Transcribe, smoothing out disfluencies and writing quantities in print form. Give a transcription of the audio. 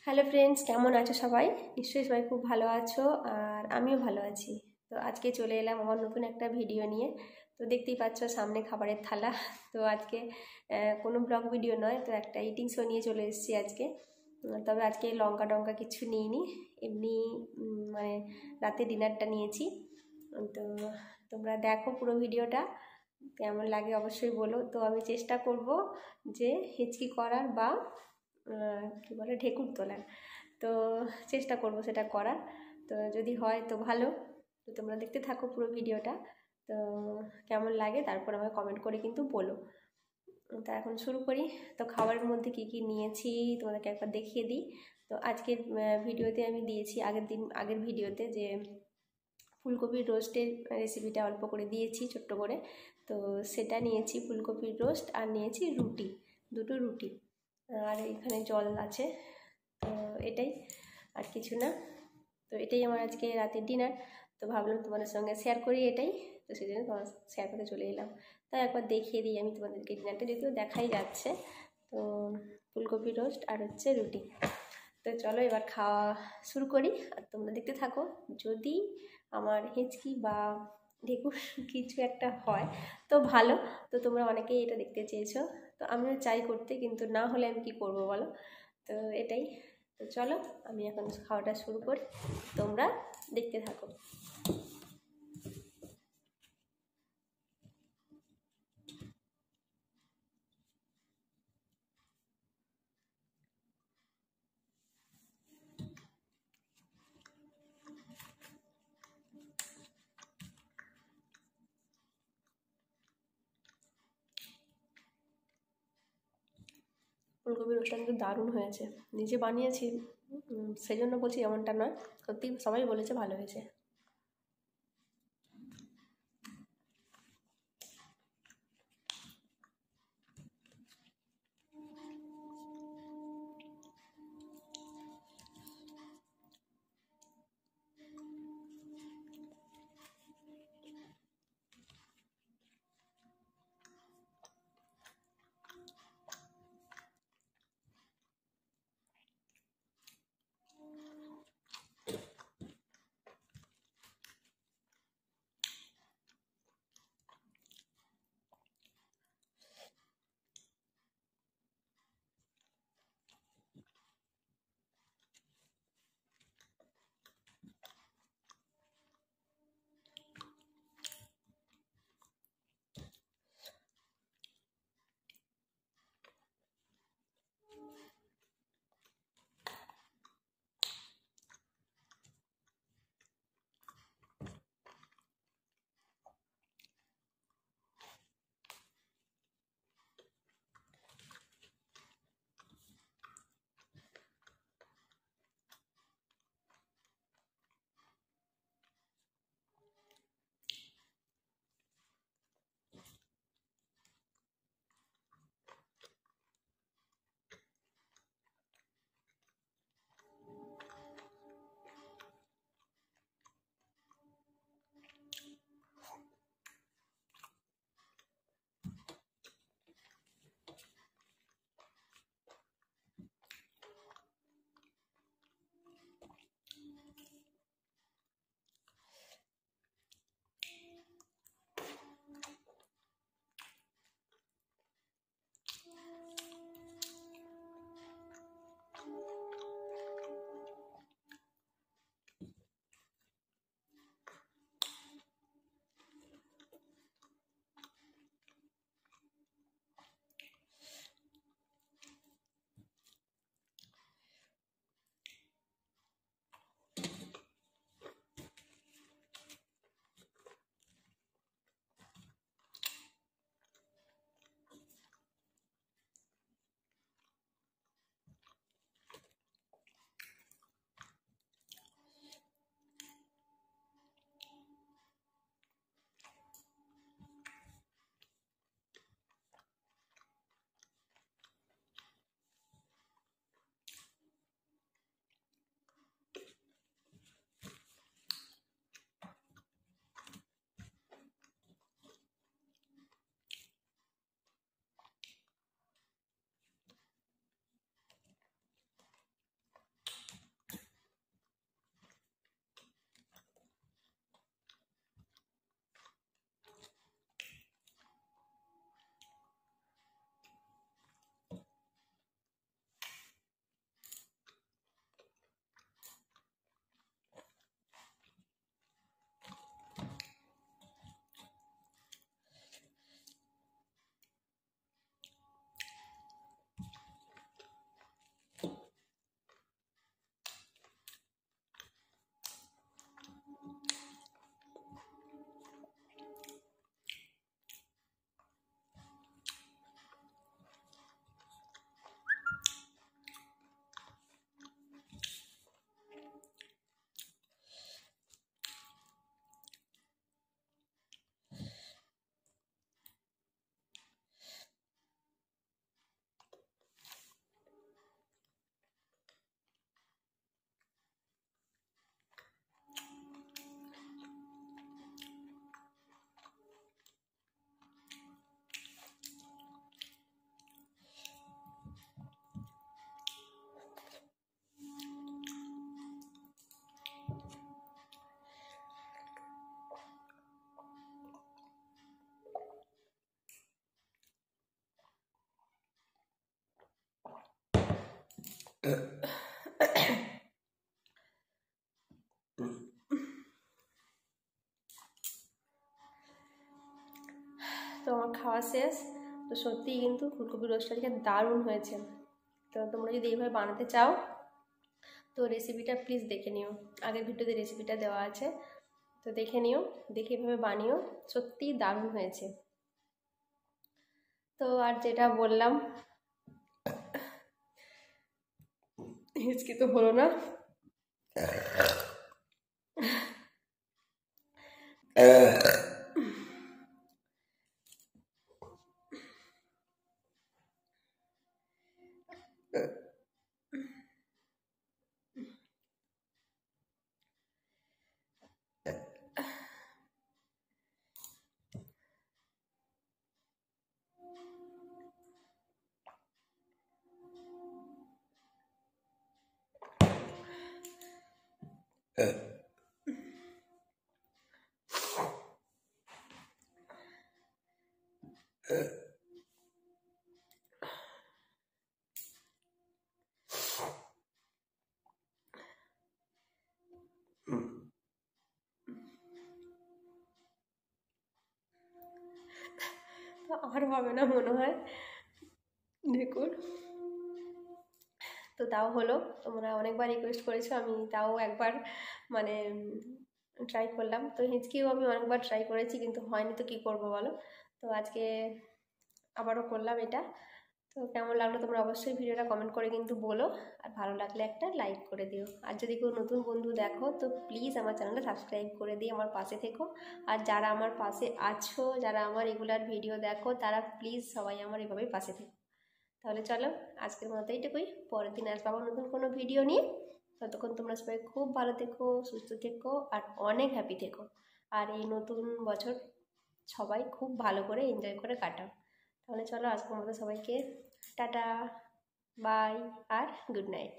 Hello friends, কেমন আছো সবাই? নিশ্চয়ই সবাই খুব ভালো আছো, আর আমিও ভালো আছি। তো আজকে চলে এলাম আমার নতুন একটা ভিডিও নিয়ে। তো দেখতেই পাচ্ছ সামনে খাবারের থালা। তো আজকে কোনো ব্লগ ভিডিও নয়, তো একটা ইটিং শো নিয়ে চলে এসেছি আজকে। তবে আজকে লঙ্কা টঙ্কা কিছু নিইনি, এমনি মানে রাতে ডিনারটা নিয়েছি। তো তোমরা দেখো পুরো ভিডিওটা, কেমন লাগে অবশ্যই বলো। তো আমি চেষ্টা করব যে হিচকি করার বা কী বলে ঢেকুর তোলার, তো চেষ্টা করব সেটা করার। তো যদি হয় তো ভালো। তো তোমরা দেখতে থাকো পুরো ভিডিওটা, তো কেমন লাগে তারপর আমাকে কমেন্ট করে কিন্তু বলো। তো এখন শুরু করি। তো খাবারের মধ্যে কি কি নিয়েছি তোমাদেরকে একবার দেখিয়ে দিই। তো আজকের ভিডিওতে আমি দিয়েছি আগের ভিডিওতে যে ফুলকপির রোস্টের রেসিপিটা অল্প করে দিয়েছি ছোট্ট করে। তো সেটা নিয়েছি, ফুলকপির রোস্ট, আর নিয়েছি রুটি, দুটো রুটি, আর এখানে জল আছে। তো এটাই, আর কিছু না। তো এটাই আমার আজকে রাতের ডিনার। তো ভাবলাম তোমাদের সঙ্গে শেয়ার করি এটাই, তো সেই জন্য তোমার শেয়ার করতে চলে এলাম। তাই একবার দেখিয়ে দিই আমি তোমাদেরকে ডিনারটা, যদিও দেখাই যাচ্ছে। তো ফুলকপি রোস্ট আর হচ্ছে রুটি। তো চলো এবার খাওয়া শুরু করি, আর তোমরা দেখতে থাকো। যদি আমার হিচকি বা ঢেকুর কিছু একটা হয় তো ভালো। তো তোমরা অনেকেই এটা দেখতে চেয়েছো, তো আমিও চাই করতে, কিন্তু না হলে আমি কি করব বলো। তো এটাই। তো চলো আমি এখন খাওয়াটা শুরু করি, তোমরা দেখতে থাকো। ফুলকপির রোস্টটা কিন্তু দারুণ হয়েছে, নিজে বানিয়েছি সেই জন্য বলছি এমনটা নয়, সত্যি সবাই বলেছে ভালো হয়েছে। তো আমার খাওয়া শেষ। তো সত্যিই কিন্তু ফুলকপি রোস্টটা আজকে দারুণ হয়েছে। তো তোমরা যদি এইভাবে বানাতে চাও তো রেসিপিটা প্লিজ দেখে নিও, আগের ভিডিওতে রেসিপিটা দেওয়া আছে, তো দেখে নিও, দেখে এভাবে বানিও, সত্যিই দারুণ হয়েছে। তো আর যেটা বললাম, হিচকি তো হলো না। তো আর হবে না মনে হয়, দেখুন। তো তাও হলো, তোমরা অনেকবার রিকোয়েস্ট করেছো, আমি তাও একবার মানে ট্রাই করলাম। তো হিচকিও আমি অনেকবার ট্রাই করেছি কিন্তু হয়নি, তো কী করবো বলো। তো আজকে আবারও করলাম এটা। তো কেমন লাগলো তোমরা অবশ্যই ভিডিওটা কমেন্ট করে কিন্তু বলো, আর ভালো লাগলে একটা লাইক করে দিও। আর যদি কেউ নতুন বন্ধু দেখো তো প্লিজ আমার চ্যানেলটা সাবস্ক্রাইব করে দিয়ে আমার পাশে থেকো। আর যারা আমার পাশে আছো, যারা আমার রেগুলার ভিডিও দেখো, তারা প্লিজ সবাই আমার এভাবেই পাশে থেকো। তাহলে চলো আজকের মতো এইটুকুই, পরের দিন আসবো আবার নতুন কোনো ভিডিও নিয়ে। ততক্ষণ তোমরা সবাই খুব ভালো থেকো, সুস্থ থেকো, আর অনেক হ্যাপি থেকো। আর এই নতুন বছর সবাই খুব ভালো করে এনজয় করে কাটাও। তাহলে চলো আজকের মতো সবাইকে টাটা, বাই, আর গুড নাইট।